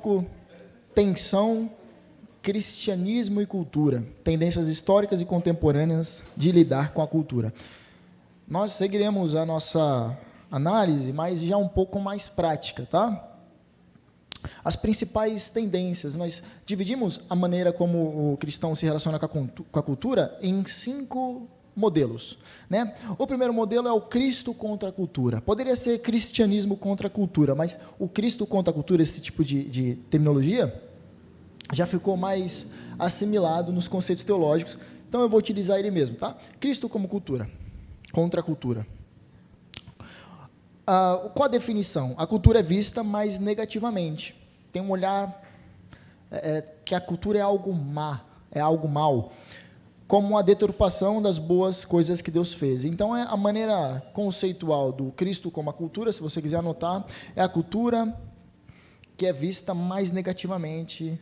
tópico: tensão, cristianismo e cultura, tendências históricas e contemporâneas de lidar com a cultura. Nós seguiremos a nossa análise, mas já um pouco mais prática, tá? As principais tendências, nós dividimos a maneira como o cristão se relaciona com a cultura em 5 modelos, né? O primeiro modelo é o Cristo contra a cultura. Poderia ser cristianismo contra a cultura, mas o Cristo contra a cultura, esse tipo de terminologia, já ficou mais assimilado nos conceitos teológicos, então eu vou utilizar ele mesmo, tá? Cristo como cultura, contra a cultura. Qual a definição? A cultura é vista mais negativamente. Tem um olhar que a cultura é algo má, é algo mal, como a deturpação das boas coisas que Deus fez. Então, a maneira conceitual do Cristo como a cultura, se você quiser anotar, é a cultura que é vista mais negativamente,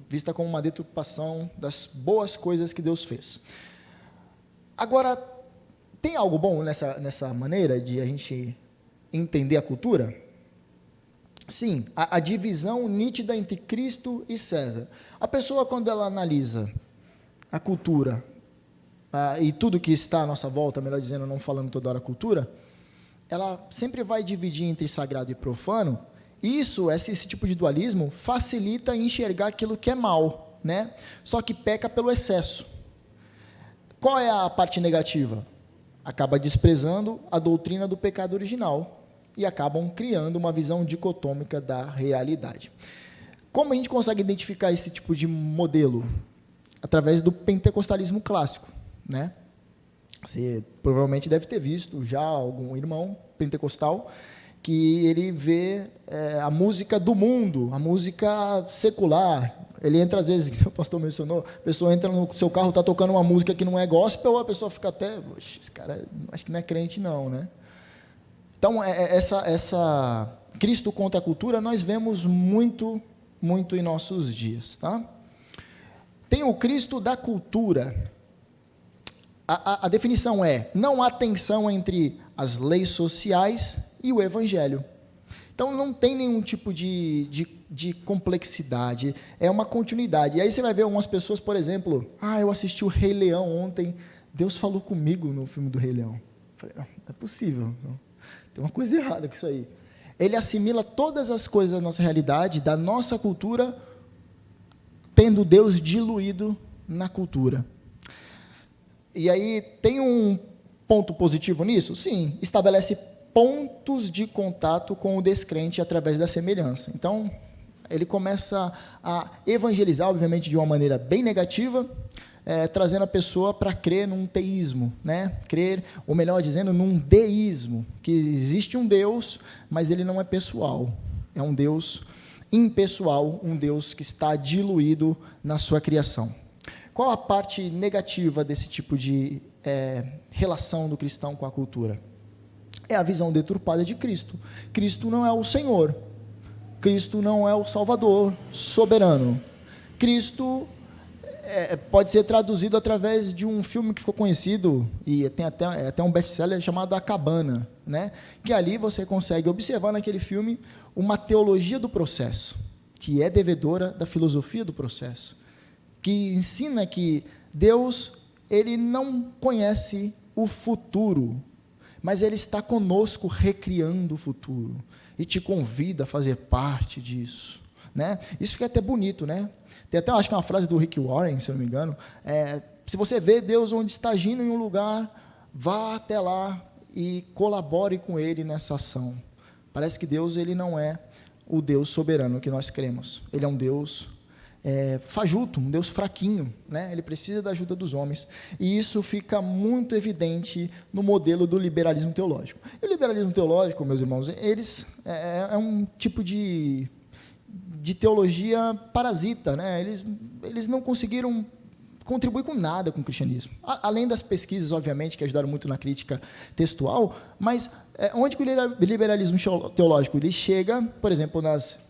vista como uma deturpação das boas coisas que Deus fez. Agora, tem algo bom nessa maneira de a gente entender a cultura? Sim, a divisão nítida entre Cristo e César. A pessoa, quando ela analisa a cultura e tudo que está à nossa volta, melhor dizendo, não falando toda hora cultura, ela sempre vai dividir entre sagrado e profano. Isso, esse tipo de dualismo, facilita enxergar aquilo que é mal, né? Só que peca pelo excesso. Qual é a parte negativa? Acaba desprezando a doutrina do pecado original e acabam criando uma visão dicotômica da realidade. Como a gente consegue identificar esse tipo de modelo? Através do pentecostalismo clássico, né? Você provavelmente deve ter visto já algum irmão pentecostal que ele vê a música do mundo, a música secular. Ele entra, às vezes, que o pastor mencionou, a pessoa entra no seu carro, está tocando uma música que não é gospel, a pessoa fica até, esse cara, acho que não é crente não, né? Então, essa Cristo contra a cultura, nós vemos muito, muito em nossos dias, tá? Tem o Cristo da cultura. A definição é: não há tensão entre as leis sociais e o evangelho. Então, não tem nenhum tipo de complexidade, é uma continuidade. E aí você vai ver algumas pessoas, por exemplo, eu assisti o Rei Leão ontem, Deus falou comigo no filme do Rei Leão. Eu falei, não é possível, não. Tem uma coisa errada com isso aí. Ele assimila todas as coisas da nossa realidade, da nossa cultura, tendo Deus diluído na cultura. E aí, tem um ponto positivo nisso? Sim, estabelece pontos de contato com o descrente através da semelhança. Então, ele começa a evangelizar, obviamente, de uma maneira bem negativa, trazendo a pessoa para crer num teísmo, né? Crer, ou melhor dizendo, num deísmo, que existe um Deus, mas ele não é pessoal, é um Deus impessoal, um Deus que está diluído na sua criação. Qual a parte negativa desse tipo de relação do cristão com a cultura? É a visão deturpada de Cristo. Cristo não é o Senhor, Cristo não é o Salvador soberano. Cristo pode ser traduzido através de um filme que ficou conhecido, e tem até um best-seller chamado A Cabana, né? Que ali você consegue observar naquele filme uma teologia do processo, que é devedora da filosofia do processo, que ensina que Deus, ele não conhece o futuro, mas ele está conosco recriando o futuro, e te convida a fazer parte disso, né? Isso fica até bonito, né? Tem até, acho que uma frase do Rick Warren, se eu não me engano, se você vê Deus onde está agindo em um lugar, vá até lá e colabore com Ele nessa ação. Parece que Deus, ele não é o Deus soberano que nós cremos. Ele é um Deus fajuto, um Deus fraquinho, né? Ele precisa da ajuda dos homens. E isso fica muito evidente no modelo do liberalismo teológico. E o liberalismo teológico, meus irmãos, é um tipo de teologia parasita, né? Eles não conseguiram contribuir com nada com o cristianismo, além das pesquisas, obviamente, que ajudaram muito na crítica textual, mas onde que o liberalismo teológico ele chega, por exemplo, nas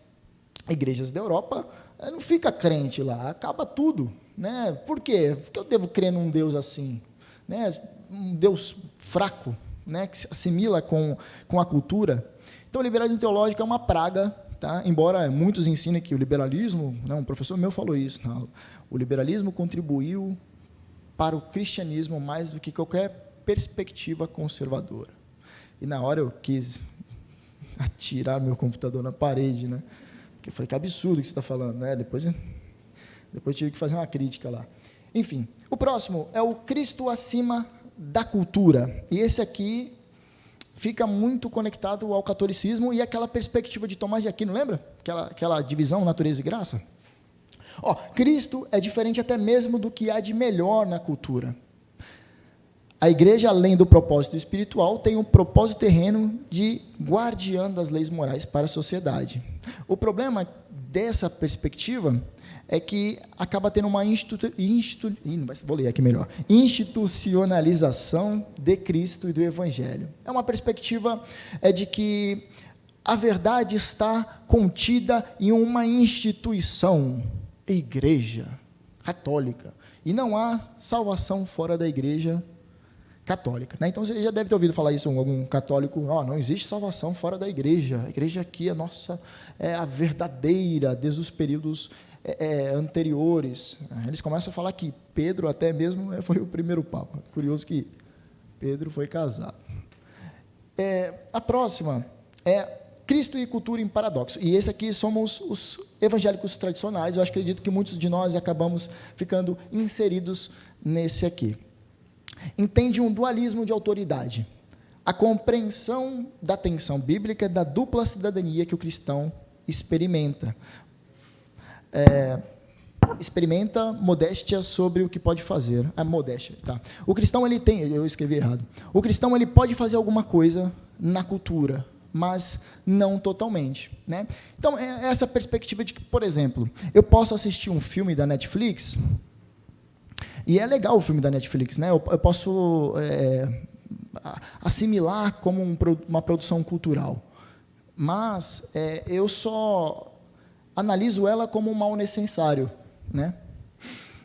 igrejas da Europa, não fica crente lá, acaba tudo, né? Por quê? Porque eu devo crer num Deus assim, né? Um Deus fraco, né? Que se assimila com a cultura. Então, o liberalismo teológico é uma praga tá? Embora muitos ensinem que o liberalismo, um professor meu falou isso, não, o liberalismo contribuiu para o cristianismo mais do que qualquer perspectiva conservadora. E na hora eu quis atirar meu computador na parede, né? Porque eu falei, que absurdo que você está falando, né? Depois tive que fazer uma crítica lá. Enfim, o próximo é o Cristo acima da cultura. E esse aqui fica muito conectado ao catolicismo e aquela perspectiva de Tomás de Aquino, lembra? Aquela divisão natureza e graça. Cristo é diferente até mesmo do que há de melhor na cultura. A igreja, além do propósito espiritual, tem um propósito terreno de guardiã das leis morais para a sociedade. O problema dessa perspectiva é que acaba tendo uma institucionalização de Cristo e do Evangelho. É uma perspectiva de que a verdade está contida em uma instituição, a Igreja Católica, e não há salvação fora da Igreja Católica. Né? Então, você já deve ter ouvido falar isso, algum católico, não existe salvação fora da Igreja, a Igreja aqui é a verdadeira, desde os períodos anteriores. Eles começam a falar que Pedro até mesmo foi o primeiro Papa. Curioso que Pedro foi casado. A próxima é Cristo e cultura em paradoxo. E esse aqui somos os evangélicos tradicionais. Eu acredito que muitos de nós acabamos ficando inseridos nesse aqui. Entende um dualismo de autoridade. A compreensão da tensão bíblica da dupla cidadania que o cristão experimenta. Experimenta modéstia sobre o que pode fazer. Modéstia, tá. O cristão, eu escrevi errado. O cristão, ele pode fazer alguma coisa na cultura, mas não totalmente, né? Então, essa perspectiva de que, por exemplo, eu posso assistir um filme da Netflix, e é legal o filme da Netflix, né? Eu posso assimilar como uma produção cultural, mas eu só analiso ela como um mal necessário, né?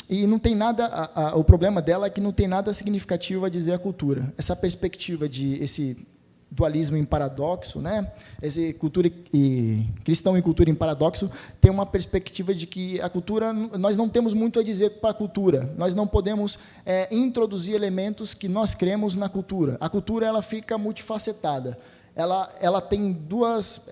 E não tem nada, o problema dela é que não tem nada significativo a dizer a cultura. Essa perspectiva esse dualismo em paradoxo, né? Esse cristão em cultura em paradoxo tem uma perspectiva de que a cultura, nós não temos muito a dizer para a cultura. Nós não podemos introduzir elementos que nós cremos na cultura. A cultura, ela fica multifacetada. Ela tem duas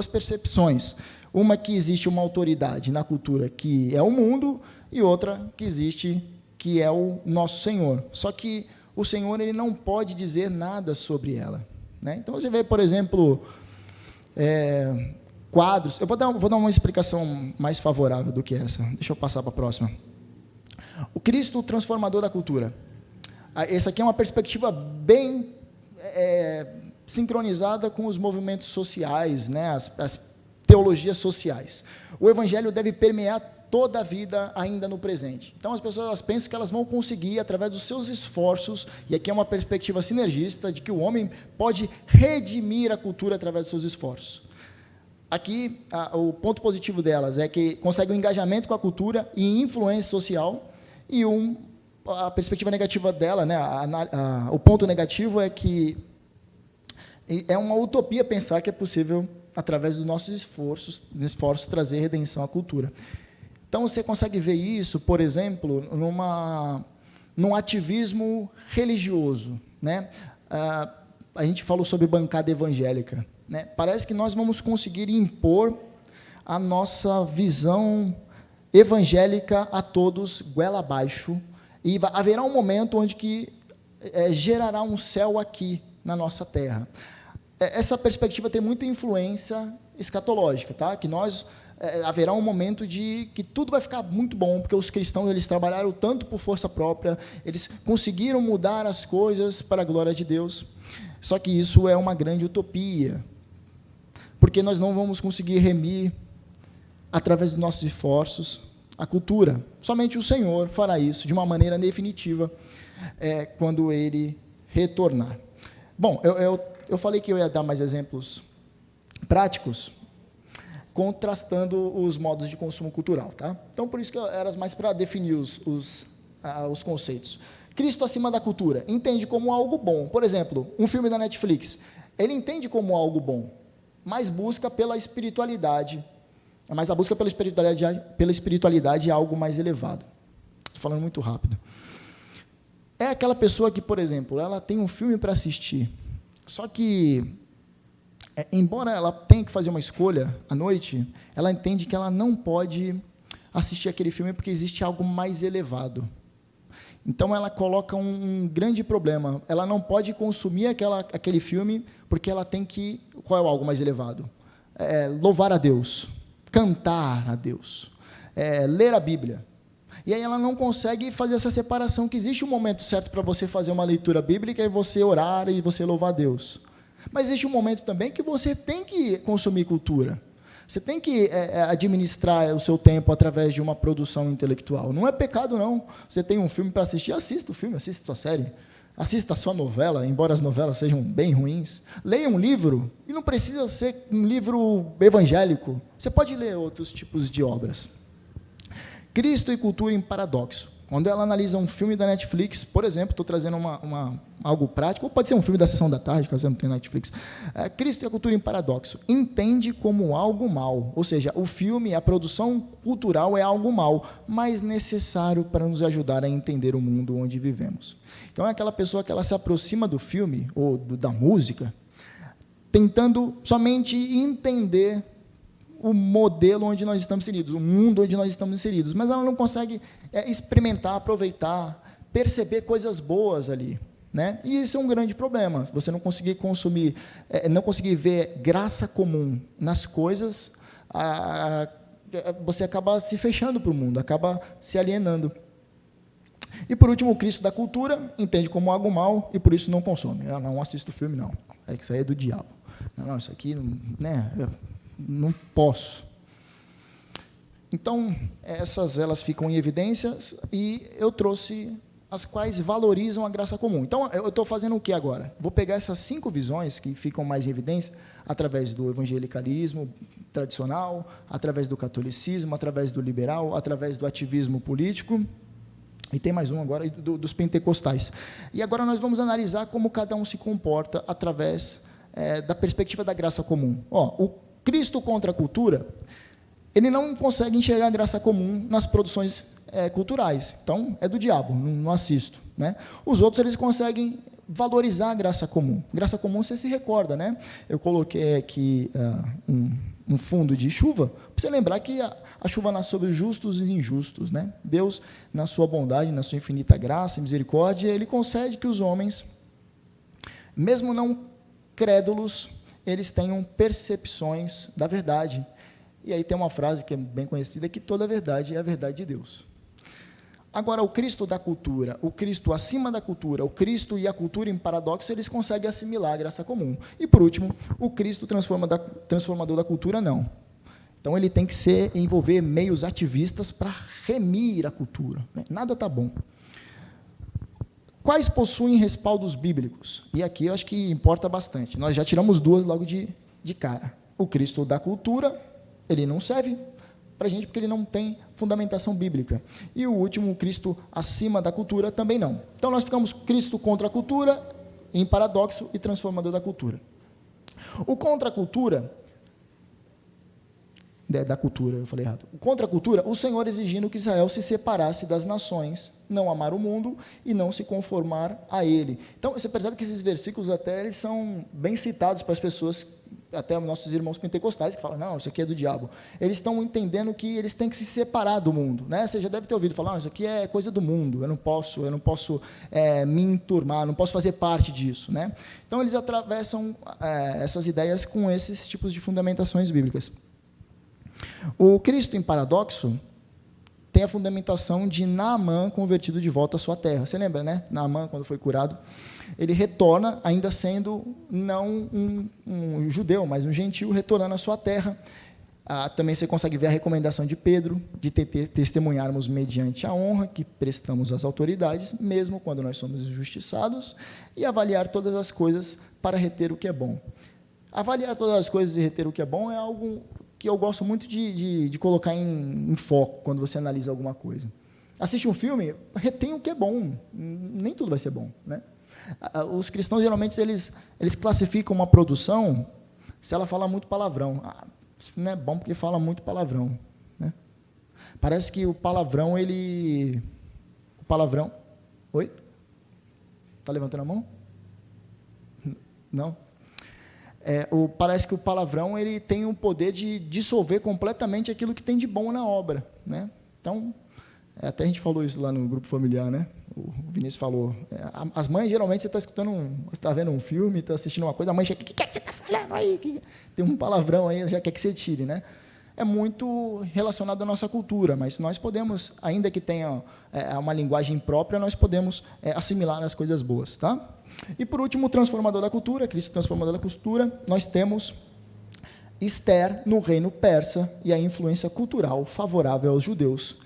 percepções. Uma que existe uma autoridade na cultura, que é o mundo, e outra que existe, que é o nosso Senhor. Só que o Senhor, ele não pode dizer nada sobre ela, né? Então, você vê, por exemplo, quadros. Eu vou dar uma explicação mais favorável do que essa. Deixa eu passar para a próxima. O Cristo transformador da cultura. Essa aqui é uma perspectiva bem sincronizada com os movimentos sociais, né? As teologias sociais. O Evangelho deve permear toda a vida ainda no presente. Então, as pessoas pensam que elas vão conseguir, através dos seus esforços, e aqui é uma perspectiva sinergista, de que o homem pode redimir a cultura através dos seus esforços. Aqui, o ponto positivo delas é que consegue um engajamento com a cultura e influência social, e a perspectiva negativa dela, né, o ponto negativo é que é uma utopia pensar que é possível, através dos nossos esforços, trazer redenção à cultura. Então, você consegue ver isso, por exemplo, num ativismo religioso, né? A gente falou sobre bancada evangélica, né? Parece que nós vamos conseguir impor a nossa visão evangélica a todos, goela abaixo, e haverá um momento onde que gerará um céu aqui na nossa terra. Essa perspectiva tem muita influência escatológica, tá? Que haverá um momento de que tudo vai ficar muito bom, porque os cristãos, eles trabalharam tanto por força própria, eles conseguiram mudar as coisas para a glória de Deus, só que isso é uma grande utopia, porque nós não vamos conseguir remir, através dos nossos esforços, a cultura. Somente o Senhor fará isso de uma maneira definitiva, quando Ele retornar. Bom, eu falei que eu ia dar mais exemplos práticos, contrastando os modos de consumo cultural, tá? Então, por isso que era mais para definir os conceitos. Cristo acima da cultura, entende como algo bom. Por exemplo, um filme da Netflix, ele entende como algo bom. mas busca pela espiritualidade. Mas a busca pela espiritualidade é algo mais elevado. Estou falando muito rápido. É aquela pessoa que, por exemplo, ela tem um filme para assistir, só que, embora ela tenha que fazer uma escolha à noite, ela entende que ela não pode assistir aquele filme porque existe algo mais elevado. Então, ela coloca um grande problema. Ela não pode consumir aquele filme porque ela tem que... Qual é o algo mais elevado? Louvar a Deus, cantar a Deus, ler a Bíblia. E aí ela não consegue fazer essa separação, que existe um momento certo para você fazer uma leitura bíblica e você orar e você louvar a Deus. Mas existe um momento também que você tem que consumir cultura. Você tem que administrar o seu tempo através de uma produção intelectual. Não é pecado, não. Você tem um filme para assistir, assista o filme, assista a sua série, assista a sua novela, embora as novelas sejam bem ruins. Leia um livro, e não precisa ser um livro evangélico. Você pode ler outros tipos de obras. Cristo e cultura em paradoxo. Quando ela analisa um filme da Netflix, por exemplo, estou trazendo algo prático, ou pode ser um filme da Sessão da Tarde, caso eu não tenha Netflix. Cristo e a cultura em paradoxo. Entende como algo mal, ou seja, o filme, a produção cultural é algo mal, mas necessário para nos ajudar a entender o mundo onde vivemos. Então, é aquela pessoa que ela se aproxima do filme, ou da música, tentando somente entender o modelo onde nós estamos inseridos, o mundo onde nós estamos inseridos, mas ela não consegue experimentar, aproveitar, perceber coisas boas ali, né? E isso é um grande problema, você não conseguir consumir, não conseguir ver graça comum nas coisas, você acaba se fechando para o mundo, acaba se alienando. E, por último, o Cristo da cultura entende como algo mal e, por isso, não consome. Eu não assisto o filme, não. Isso aí é do diabo. Não, isso aqui, né, não posso. Então, elas ficam em evidências e eu trouxe as quais valorizam a graça comum. Então, eu estou fazendo o que agora? Vou pegar essas 5 visões que ficam mais em evidência através do evangelicalismo tradicional, através do catolicismo, através do liberal, através do ativismo político, e tem mais um agora, dos pentecostais. E agora nós vamos analisar como cada um se comporta através da perspectiva da graça comum. O Cristo contra a cultura, ele não consegue enxergar a graça comum nas produções culturais. Então, é do diabo, não assisto, né? Os outros, eles conseguem valorizar a graça comum. Graça comum, você se recorda, né? Eu coloquei aqui um fundo de chuva, para você lembrar que a chuva nasce sobre os justos e injustos, né? Deus, na sua bondade, na sua infinita graça e misericórdia, ele concede que os homens, mesmo não crédulos, eles tenham percepções da verdade. E aí tem uma frase que é bem conhecida, que toda a verdade é a verdade de Deus. Agora, o Cristo da cultura, o Cristo acima da cultura, o Cristo e a cultura em paradoxo, eles conseguem assimilar a graça comum. E, por último, o Cristo transformador da cultura, não. Então, ele tem que envolver meios ativistas para remir a cultura, né? Nada está bom. Quais possuem respaldos bíblicos? E aqui eu acho que importa bastante. Nós já tiramos 2 logo de cara. O Cristo da cultura, ele não serve para a gente porque ele não tem fundamentação bíblica. E o último, o Cristo acima da cultura, também não. Então, nós ficamos Cristo contra a cultura, em paradoxo e transformador da cultura. O contra a cultura, da cultura, eu falei errado. Contra a cultura, o Senhor exigindo que Israel se separasse das nações, não amar o mundo e não se conformar a ele. Então, você percebe que esses versículos até eles são bem citados para as pessoas, até nossos irmãos pentecostais, que falam, não, isso aqui é do diabo. Eles estão entendendo que eles têm que se separar do mundo, né? Você já deve ter ouvido falar, isso aqui é coisa do mundo, eu não posso me enturmar, não posso fazer parte disso, né? Então, eles atravessam essas ideias com esses tipos de fundamentações bíblicas. O Cristo em paradoxo tem a fundamentação de Naamã convertido de volta à sua terra. Você lembra, né? Naamã, quando foi curado, ele retorna, ainda sendo não um judeu, mas um gentil, retornando à sua terra. Também você consegue ver a recomendação de Pedro, de testemunharmos mediante a honra que prestamos às autoridades, mesmo quando nós somos injustiçados, e avaliar todas as coisas para reter o que é bom. Avaliar todas as coisas e reter o que é bom é algo que eu gosto muito de colocar em foco quando você analisa alguma coisa. Assiste um filme, retém o que é bom, nem tudo vai ser bom, né? Os cristãos, geralmente, eles classificam uma produção se ela fala muito palavrão. Isso não é bom porque fala muito palavrão, né? Parece que o palavrão, ele... O palavrão... Oi? Está levantando a mão? Não? Parece que o palavrão, ele tem o poder de dissolver completamente aquilo que tem de bom na obra, né? Então, até a gente falou isso lá no grupo familiar, né? O Vinícius falou. As mães, geralmente, você está escutando, você está vendo um filme, está assistindo uma coisa, a mãe chega, o que é que você está falando aí? Tem um palavrão aí, já quer que você tire, né? É muito relacionado à nossa cultura, mas nós podemos, ainda que tenha uma linguagem própria, nós podemos assimilar as coisas boas, tá? E, por último, o transformador da cultura, Cristo transformador da cultura, nós temos Esther no reino persa e a influência cultural favorável aos judeus,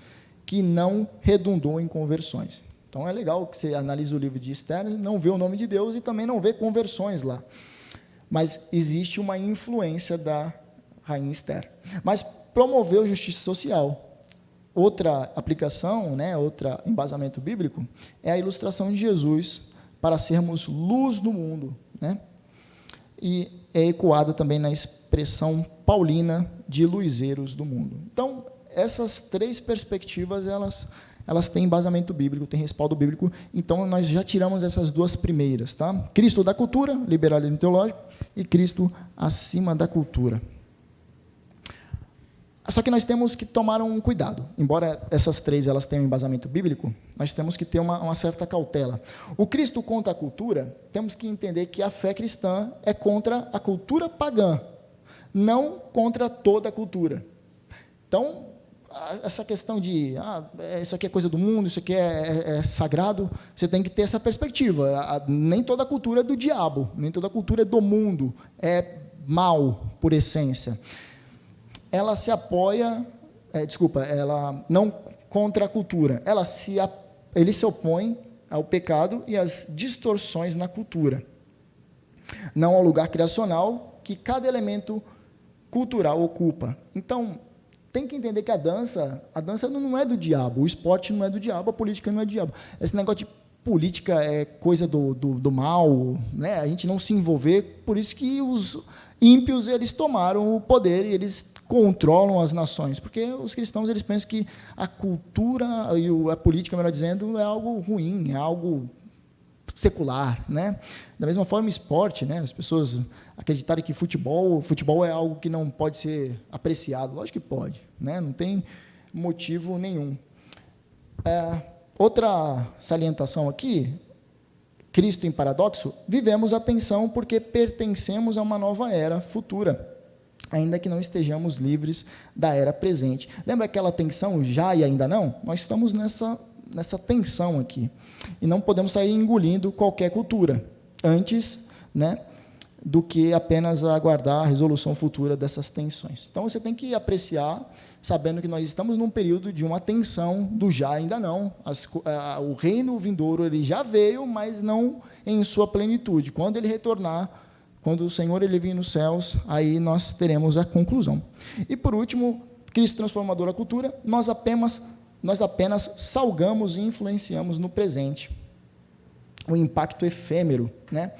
que não redundou em conversões. Então, é legal que você analise o livro de Esther e não vê o nome de Deus e também não vê conversões lá. Mas existe uma influência da rainha Esther. Mas promoveu justiça social. Outra aplicação, né, outro embasamento bíblico, é a ilustração de Jesus para sermos luz do mundo, né? E é ecoada também na expressão paulina de luzeiros do mundo. Então, essas três perspectivas, elas têm embasamento bíblico, têm respaldo bíblico, então nós já tiramos essas duas primeiras, tá? Cristo da cultura, liberalismo teológico, e Cristo acima da cultura. Só que nós temos que tomar um cuidado. Embora essas três elas tenham embasamento bíblico, nós temos que ter uma certa cautela. O Cristo contra a cultura, temos que entender que a fé cristã é contra a cultura pagã, não contra toda a cultura. Então, essa questão de isso aqui é coisa do mundo, isso aqui é sagrado, você tem que ter essa perspectiva. Nem toda cultura é do diabo, nem toda cultura é do mundo, é mal por essência. Ela se apoia, ela não contra a cultura, ele se opõe ao pecado e às distorções na cultura, não ao lugar criacional que cada elemento cultural ocupa. Então, tem que entender que a dança não é do diabo, o esporte não é do diabo, a política não é do diabo. Esse negócio de política é coisa do mal, né? A gente não se envolver, por isso que os ímpios, eles tomaram o poder e eles controlam as nações, porque os cristãos, eles pensam que a cultura e a política, melhor dizendo, é algo ruim, é algo secular, né? Da mesma forma, esporte, né? As pessoas acreditarem que futebol é algo que não pode ser apreciado. Lógico que pode, né? Não tem motivo nenhum. Outra salientação aqui, Cristo em paradoxo, vivemos a tensão porque pertencemos a uma nova era futura, ainda que não estejamos livres da era presente. Lembra aquela tensão já e ainda não? Nós estamos nessa tensão aqui. E não podemos sair engolindo qualquer cultura antes, né, do que apenas aguardar a resolução futura dessas tensões. Então, você tem que apreciar, sabendo que nós estamos num período de uma tensão do já e ainda não. O reino vindouro, ele já veio, mas não em sua plenitude. Quando ele retornar, quando o Senhor ele vir nos céus, aí nós teremos a conclusão. E, por último, Cristo transformador da cultura, nós apenas salgamos e influenciamos no presente. O impacto efêmero, né?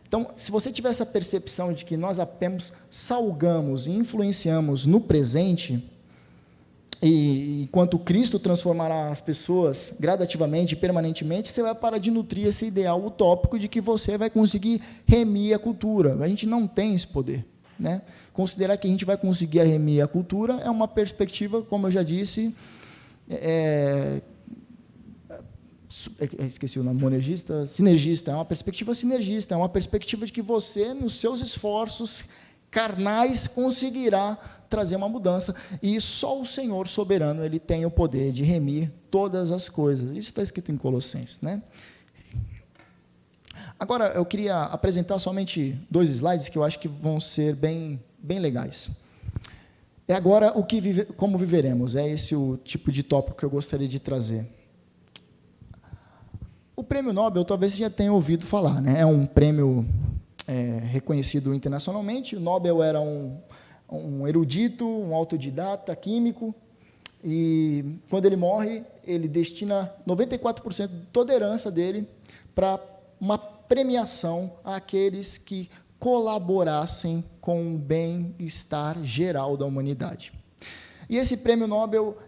Então, se você tiver essa percepção de que nós apenas salgamos e influenciamos no presente, e enquanto Cristo transformará as pessoas gradativamente e permanentemente, você vai parar de nutrir esse ideal utópico de que você vai conseguir remir a cultura. A gente não tem esse poder, né? Considerar que a gente vai conseguir remir a cultura é uma perspectiva, como eu já disse, esqueci o nome, sinergista, é uma perspectiva sinergista, é uma perspectiva de que você, nos seus esforços carnais, conseguirá trazer uma mudança, e só o Senhor soberano, ele tem o poder de remir todas as coisas. Isso está escrito em Colossenses, né? Agora, eu queria apresentar somente 2 slides que eu acho que vão ser bem legais. Agora, como viveremos, é esse o tipo de tópico que eu gostaria de trazer. O Prêmio Nobel, talvez você já tenha ouvido falar, né? É um prêmio reconhecido internacionalmente. O Nobel era um erudito, um autodidata químico, e quando ele morre, ele destina 94% de toda a herança dele para uma premiação àqueles que colaborassem com o bem-estar geral da humanidade. E esse prêmio Nobel,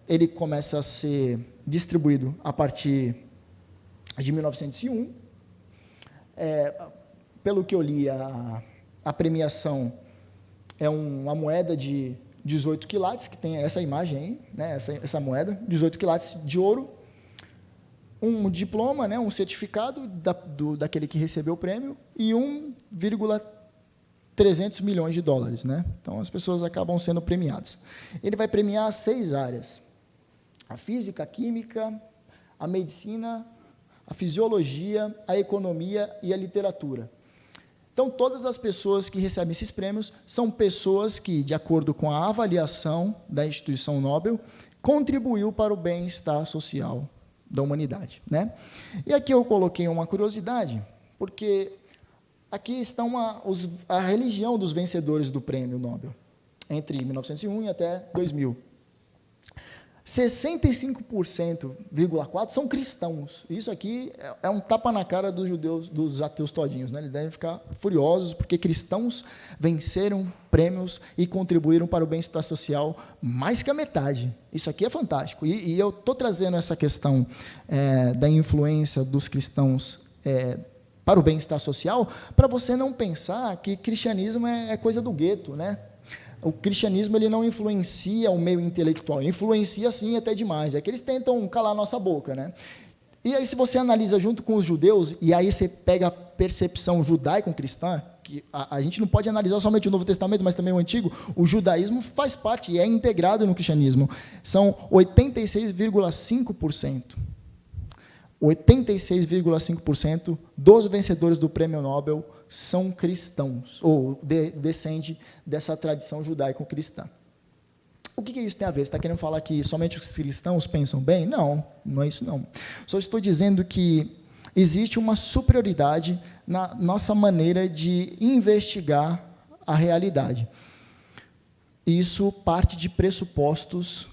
ele começa a ser distribuído a partir de 1901. Pelo que eu li, a premiação é uma moeda de 18 quilates, que tem essa imagem aí, né, essa moeda, 18 quilates de ouro, um diploma, né, um certificado daquele que recebeu o prêmio e 1,300 milhões de dólares. Né? Então, as pessoas acabam sendo premiadas. Ele vai premiar 6 áreas: a física, a química, a medicina, a fisiologia, a economia e a literatura. Então, todas as pessoas que recebem esses prêmios são pessoas que, de acordo com a avaliação da instituição Nobel, contribuiu para o bem-estar social da humanidade. Né? E aqui eu coloquei uma curiosidade, porque aqui estão a religião dos vencedores do prêmio Nobel, entre 1901 e até 2000. 65,4% são cristãos. Isso aqui é um tapa na cara dos judeus, dos ateus todinhos. Né? Eles devem ficar furiosos, porque cristãos venceram prêmios e contribuíram para o bem-estar social mais que a metade. Isso aqui é fantástico. E eu estou trazendo essa questão da influência dos cristãos para o bem-estar social, para você não pensar que cristianismo é coisa do gueto, né? O cristianismo ele não influencia o meio intelectual, influencia sim até demais, é que eles tentam calar a nossa boca. Né? E aí, se você analisa junto com os judeus, e aí você pega a percepção judaico-cristã, que a gente não pode analisar somente o Novo Testamento, mas também o Antigo, o judaísmo faz parte e é integrado no cristianismo. São 86,5%. 86,5% dos vencedores do Prêmio Nobel são cristãos, ou descendem dessa tradição judaico-cristã. O que isso tem a ver? Você está querendo falar que somente os cristãos pensam bem? Não, não é isso não. Só estou dizendo que existe uma superioridade na nossa maneira de investigar a realidade. Isso parte de pressupostos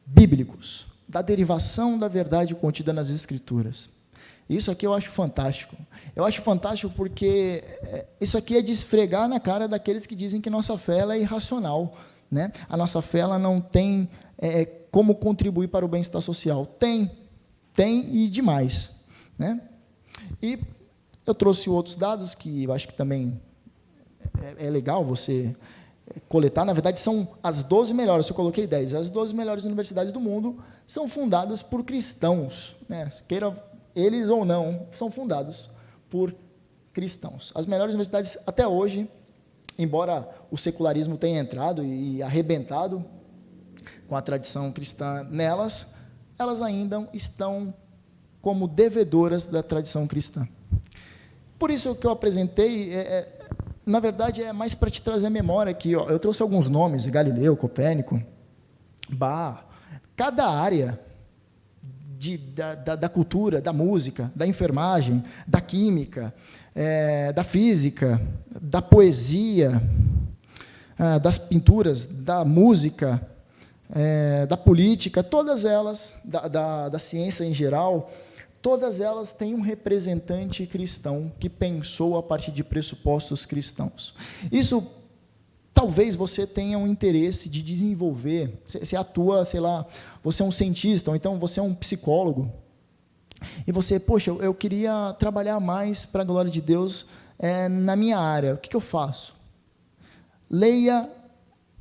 bíblicos, da derivação da verdade contida nas Escrituras. Isso aqui eu acho fantástico. Eu acho fantástico porque isso aqui é de esfregar na cara daqueles que dizem que nossa fé ela é irracional. Né? A nossa fé ela não tem como contribuir para o bem-estar social. Tem e demais. Né? E eu trouxe outros dados que eu acho que também é legal você coletar. Na verdade, são as 12 melhores, eu coloquei 10. As 12 melhores universidades do mundo são fundadas por cristãos. Né? Queira eles ou não, são fundados por cristãos. As melhores universidades, até hoje, embora o secularismo tenha entrado e arrebentado com a tradição cristã nelas, elas ainda estão como devedoras da tradição cristã. Por isso que eu apresentei, na verdade, é mais para te trazer a memória aqui. Ó, eu trouxe alguns nomes, Galileu, Copérnico, cada área da cultura, da música, da enfermagem, da química, da física, da poesia, das pinturas, da música, da política, todas elas, da ciência em geral, todas elas têm um representante cristão que pensou a partir de pressupostos cristãos. Isso, talvez você tenha um interesse de desenvolver, você atua, sei lá, você é um cientista, ou então você é um psicólogo, e você, poxa, eu queria trabalhar mais para a glória de Deus na minha área, o que eu faço? Leia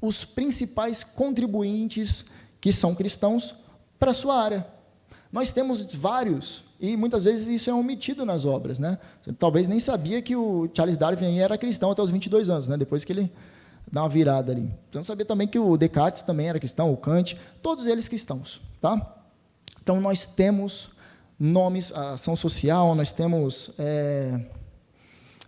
os principais contribuintes que são cristãos para a sua área. Nós temos vários, e muitas vezes isso é omitido nas obras. Né? Você talvez nem sabia que o Charles Darwin era cristão até os 22 anos, né? Depois que ele dá uma virada ali. Você não sabia também que o Descartes também era cristão, o Kant, todos eles cristãos. Tá? Então, nós temos nomes, a ação social, nós temos...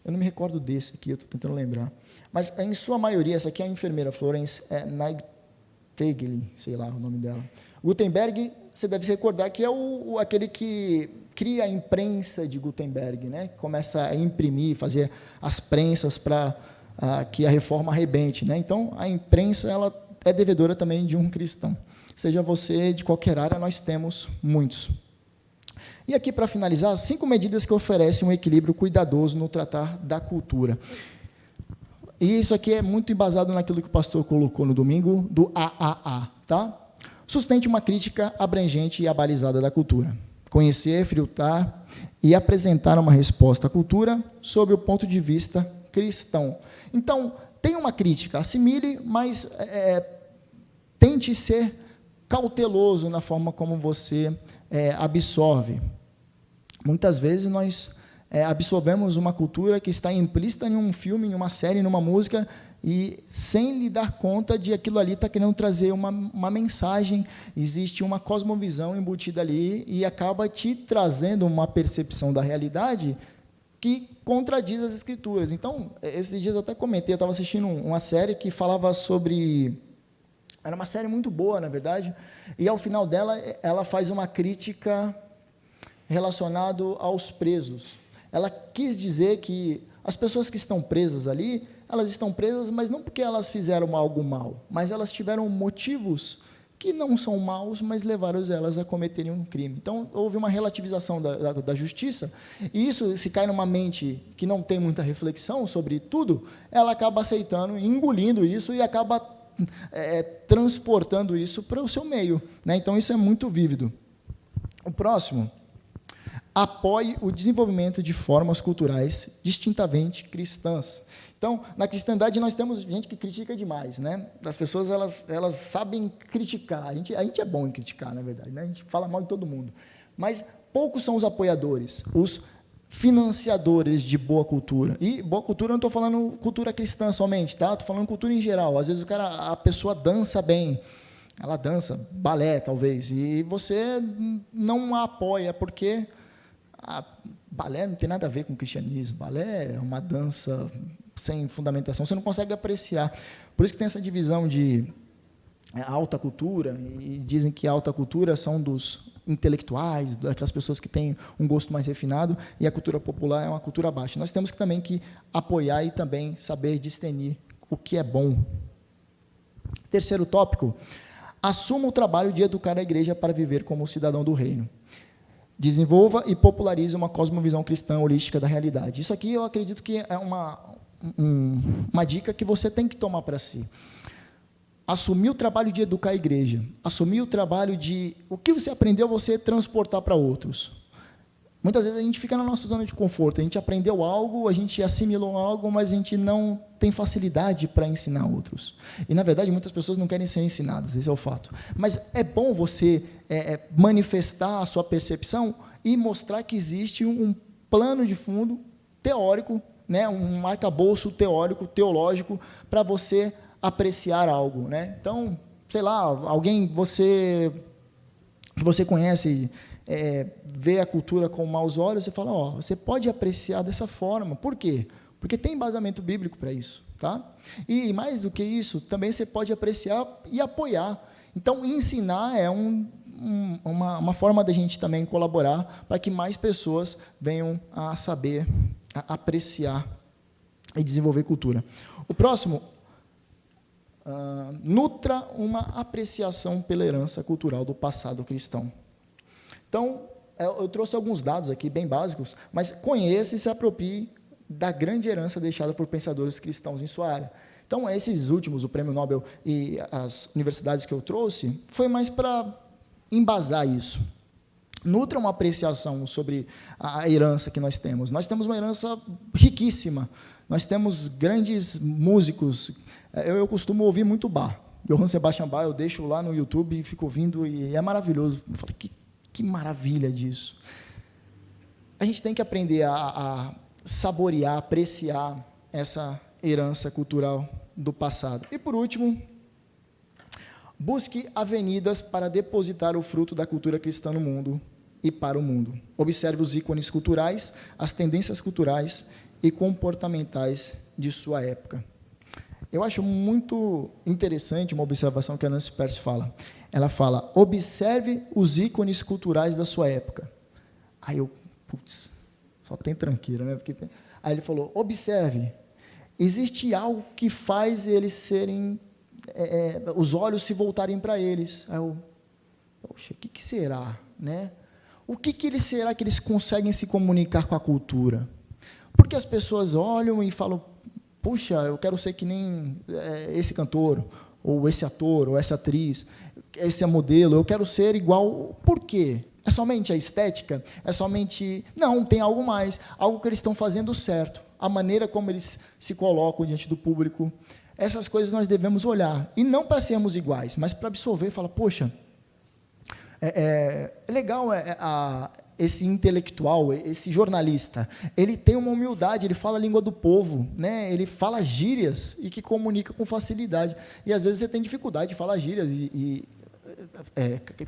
eu não me recordo desse aqui, eu estou tentando lembrar. Mas, em sua maioria, essa aqui é a enfermeira Florence Nightingale, sei lá o nome dela. Gutenberg, você deve se recordar que é aquele que cria a imprensa de Gutenberg, né? Que começa a imprimir, fazer as prensas para que a reforma arrebente. Né? Então, a imprensa ela é devedora também de um cristão. Seja você de qualquer área, nós temos muitos. E aqui, para finalizar, 5 medidas que oferecem um equilíbrio cuidadoso no tratar da cultura. E isso aqui é muito embasado naquilo que o pastor colocou no domingo, do AAA, tá? Sustente uma crítica abrangente e abalizada da cultura. Conhecer, filtrar e apresentar uma resposta à cultura sob o ponto de vista cristão. Então, tem uma crítica, assimile, mas tente ser cauteloso na forma como você absorve. Muitas vezes nós absorvemos uma cultura que está implícita em um filme, em uma série, em uma música, e sem lhe dar conta de aquilo ali está querendo trazer uma mensagem, existe uma cosmovisão embutida ali, e acaba te trazendo uma percepção da realidade que contradiz as Escrituras. Então, esses dias eu até comentei, eu estava assistindo uma série que falava sobre... Era uma série muito boa, na verdade, e ao final dela, ela faz uma crítica relacionada aos presos. Ela quis dizer que as pessoas que estão presas ali, elas estão presas, mas não porque elas fizeram algo mal, mas elas tiveram motivos que não são maus, mas levaram elas a cometerem um crime. Então, houve uma relativização da justiça, e isso, se cai numa mente que não tem muita reflexão sobre tudo, ela acaba aceitando, engolindo isso, e acaba transportando isso para o seu meio, né? Então, isso é muito vívido. O próximo... apoie o desenvolvimento de formas culturais distintamente cristãs. Então, na cristandade, nós temos gente que critica demais, né? As pessoas, elas sabem criticar. A gente é bom em criticar, na verdade, né? A gente fala mal de todo mundo. Mas poucos são os apoiadores, os financiadores de boa cultura. E boa cultura, eu não estou falando cultura cristã somente, tá? Estou falando cultura em geral. Às vezes, a pessoa dança bem, ela dança balé, talvez, e você não a apoia, porque... balé não tem nada a ver com cristianismo, balé é uma dança sem fundamentação, você não consegue apreciar. Por isso que tem essa divisão de alta cultura, e dizem que a alta cultura são dos intelectuais, daquelas pessoas que têm um gosto mais refinado, e a cultura popular é uma cultura baixa. Nós temos também que apoiar e também saber discernir o que é bom. Terceiro tópico, assuma o trabalho de educar a igreja para viver como cidadão do reino. Desenvolva e popularize uma cosmovisão cristã holística da realidade. Isso aqui eu acredito que é uma dica que você tem que tomar para si. Assumir o trabalho de educar a igreja. Assumir o trabalho de... o que você aprendeu, você transportar para outros. Muitas vezes a gente fica na nossa zona de conforto. A gente aprendeu algo, a gente assimilou algo, mas a gente não tem facilidade para ensinar outros. E, na verdade, muitas pessoas não querem ser ensinadas, esse é o fato. Mas é bom você manifestar a sua percepção e mostrar que existe um plano de fundo teórico, né, um arcabouço teórico, teológico, para você apreciar algo, né? Então, sei lá, alguém que você conhece... vê a cultura com maus olhos, você fala, você pode apreciar dessa forma. Por quê? Porque tem embasamento bíblico para isso, tá? E mais do que isso, também você pode apreciar e apoiar. Então, ensinar é uma forma da gente também colaborar para que mais pessoas venham a saber, a apreciar e desenvolver cultura. O próximo, nutra uma apreciação pela herança cultural do passado cristão. Então, eu trouxe alguns dados aqui, bem básicos, mas conheça e se aproprie da grande herança deixada por pensadores cristãos em sua área. Então, esses últimos, o Prêmio Nobel e as universidades que eu trouxe, foi mais para embasar isso. Nutra uma apreciação sobre a herança que nós temos. Nós temos uma herança riquíssima. Nós temos grandes músicos. Eu costumo ouvir muito Bach. Johann Sebastian Bach, eu deixo lá no YouTube e fico ouvindo, e é maravilhoso. Eu falei, que maravilha disso. A gente tem que aprender a saborear, apreciar essa herança cultural do passado. E, por último, busque avenidas para depositar o fruto da cultura cristã no mundo e para o mundo. Observe os ícones culturais, as tendências culturais e comportamentais de sua época. Eu acho muito interessante uma observação que a Nancy Pearce fala. Ela fala, observe os ícones culturais da sua época. Aí eu, só tem tranqueira, né? Aí ele falou, observe, existe algo que faz eles serem, os olhos se voltarem para eles. Aí eu, poxa, o que será, né? O que será que eles conseguem se comunicar com a cultura? Porque as pessoas olham e falam, puxa, eu quero ser que nem esse cantor, ou esse ator, ou essa atriz, esse é modelo, eu quero ser igual. Por quê? É somente a estética? É somente... Não, tem algo mais, algo que eles estão fazendo certo, a maneira como eles se colocam diante do público. Essas coisas nós devemos olhar, e não para sermos iguais, mas para absorver e falar, poxa, é legal esse intelectual, esse jornalista, ele tem uma humildade, ele fala a língua do povo, né? Ele fala gírias e que comunica com facilidade. E, às vezes, você tem dificuldade de falar gírias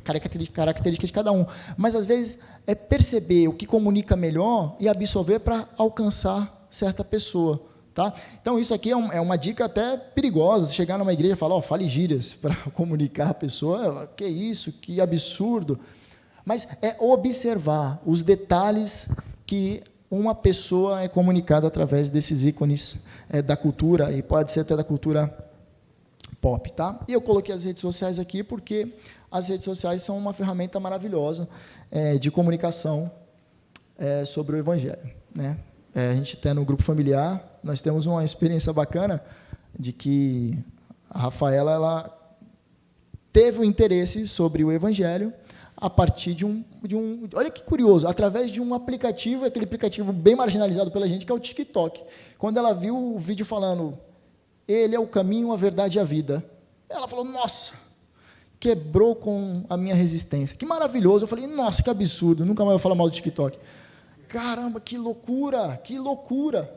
característica de cada um. Mas, às vezes, é perceber o que comunica melhor e absorver para alcançar certa pessoa. Tá? Então, isso aqui é uma dica até perigosa, chegar numa igreja e falar, fale gírias para comunicar a pessoa, que isso, que absurdo. Mas é observar os detalhes que uma pessoa é comunicada através desses ícones da cultura, e pode ser até da cultura pop. Tá? E eu coloquei as redes sociais aqui porque as redes sociais são uma ferramenta maravilhosa de comunicação sobre o Evangelho. Né? A gente tem no grupo familiar, nós temos uma experiência bacana de que a Rafaela ela teve o interesse sobre o Evangelho a partir de um... Olha que curioso, através de um aplicativo, aquele aplicativo bem marginalizado pela gente, que é o TikTok. Quando ela viu o vídeo falando, ele é o caminho, a verdade e a vida, ela falou, nossa, quebrou com a minha resistência. Que maravilhoso. Eu falei, nossa, que absurdo, nunca mais vou falar mal do TikTok. Caramba, que loucura,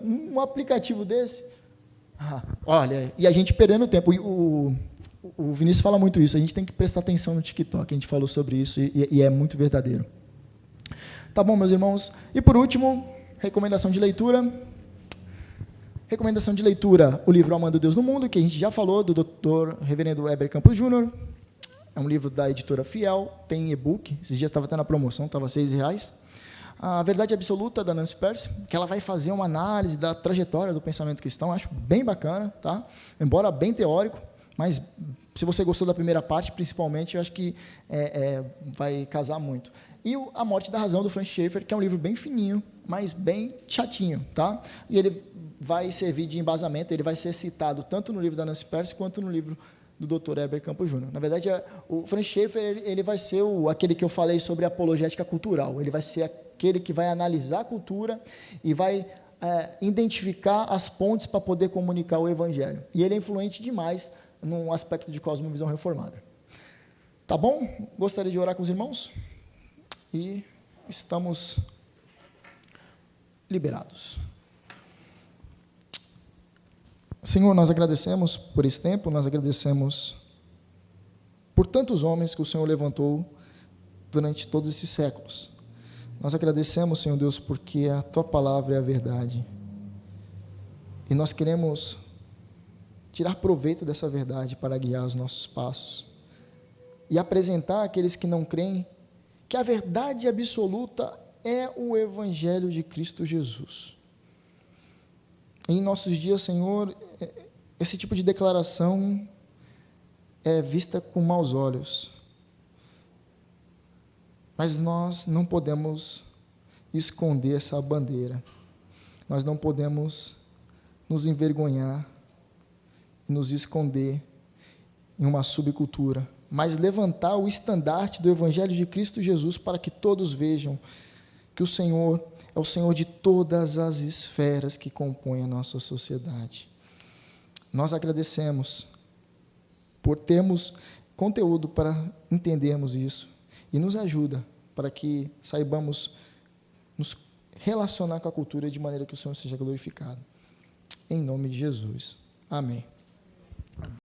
um aplicativo desse. Olha, e a gente perdendo tempo. O Vinícius fala muito isso, a gente tem que prestar atenção no TikTok, a gente falou sobre isso e é muito verdadeiro. Tá bom, meus irmãos? E por último, recomendação de leitura. Recomendação de leitura, o livro Amando Deus no Mundo, que a gente já falou, do Dr. Reverendo Heber Campos Júnior. É um livro da editora Fiel, tem e-book, esses dias estava até na promoção, estava R$6. A Verdade Absoluta, da Nancy Pearce, que ela vai fazer uma análise da trajetória do pensamento cristão, acho bem bacana, tá? Embora bem teórico, mas se você gostou da primeira parte, principalmente, eu acho que vai casar muito. E A Morte da Razão, do Francis Schaeffer, que é um livro bem fininho, mas bem chatinho, tá? E ele vai servir de embasamento, ele vai ser citado tanto no livro da Nancy Pearce, quanto no livro do Dr. Heber Campos Júnior. Na verdade, o Francis Schaeffer ele vai ser aquele que eu falei sobre apologética cultural, ele vai ser aquele que vai analisar a cultura e vai identificar as pontes para poder comunicar o Evangelho. E ele é influente demais num aspecto de cosmovisão reformada. Tá bom? Gostaria de orar com os irmãos? E estamos liberados. Senhor, nós agradecemos por esse tempo, nós agradecemos por tantos homens que o Senhor levantou durante todos esses séculos. Nós agradecemos, Senhor Deus, porque a Tua palavra é a verdade. E nós queremos tirar proveito dessa verdade para guiar os nossos passos e apresentar àqueles que não creem que a verdade absoluta é o Evangelho de Cristo Jesus. Em nossos dias, Senhor, esse tipo de declaração é vista com maus olhos, mas nós não podemos esconder essa bandeira, nós não podemos nos envergonhar, nos esconder em uma subcultura, mas levantar o estandarte do Evangelho de Cristo Jesus para que todos vejam que o Senhor é o Senhor de todas as esferas que compõem a nossa sociedade. Nós agradecemos por termos conteúdo para entendermos isso e nos ajuda para que saibamos nos relacionar com a cultura de maneira que o Senhor seja glorificado. Em nome de Jesus. Amém.